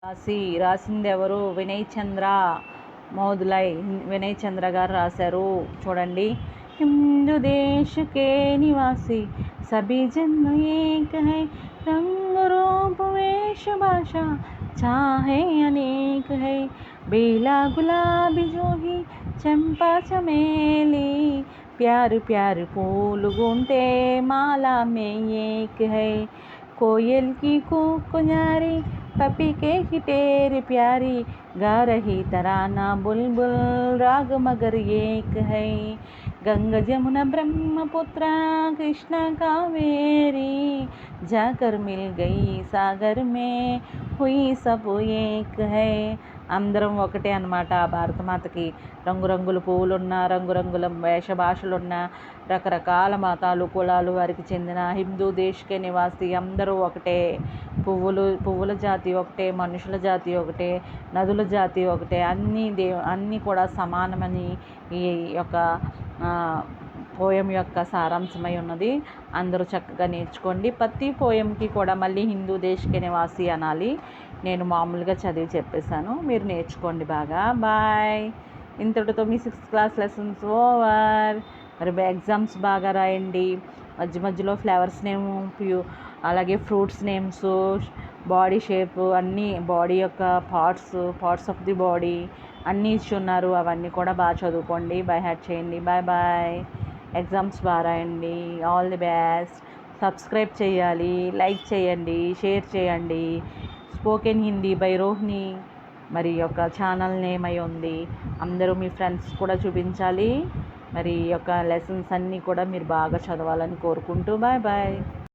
రాసింది ఎవరు? వినయ్ చంద్ర మోదులై. వినయ్ చంద్ర గారు రాశారు. చూడండి. हिंदू देश के निवासी सभी जन एक है, रंग रूप वेश भाषा चाहे अनेक है, बेला गुलाबी जोही चंपा चमेली, प्यार प्यार फूल गुंते माला में एक है, कोयल की कूक न्यारी पपी की टेर प्यारी, गा रही तराना बुलबुल राग मगर एक है, गंगा जमुना ब्रह्मपुत्र कृष्ण कावेरी, जाकर मिल गई सागर में हुई सब एक है. అందరం ఒకటే అన్నమాట. భారతమాతకి రంగురంగుల పువ్వులున్న, రంగురంగుల వేష భాషలున్న, రకరకాల మతాలు కులాలు వారికి చెందిన హిందూ దేశకే నివాసి అందరూ ఒకటే. పువ్వుల జాతి ఒకటే, మనుషుల జాతి ఒకటే, నదుల జాతి ఒకటే, అన్నీ కూడా సమానమని ఈ యొక్క పోయం యొక్క సారాంశమై ఉన్నది. అందరూ చక్కగా నేర్చుకోండి. ప్రతి పోయంకి కూడా మళ్ళీ హిందూ దేశకే నివాసి అనాలి. నేను మామూలుగా చదివి చెప్పేశాను, మీరు నేర్చుకోండి బాగా. బాయ్. ఇంతటితో మీ 6th క్లాస్ లెసన్స్ ఓవర్. మరి ఎగ్జామ్స్ బాగా రాయండి. మధ్య మధ్యలో ఫ్లవర్స్ నేమ్, అలాగే ఫ్రూట్స్ నేమ్స్, బాడీ షేప్ అన్నీ, బాడీ యొక్క పార్ట్స్ ఆఫ్ ది బాడీ అన్నీ ఇచ్చి ఉన్నారు. అవన్నీ కూడా బాగా చదువుకోండి, బై హ్యాడ్ చేయండి. Bye bye. ఎగ్జామ్స్ బాగా రాయండి. All the best. సబ్స్క్రైబ్ చేయాలి, లైక్ చేయండి, షేర్ చేయండి. స్పోకెన్ హిందీ బై రోహిణి మరి యొక్క ఛానల్ నేమ్ అయి ఉంది. అందరూ మీ ఫ్రెండ్స్ కూడా చూపించాలి. మరి యొక్క లెసన్స్ అన్నీ కూడా మీరు బాగా చదవాలని కోరుకుంటూ బాయ్ బాయ్.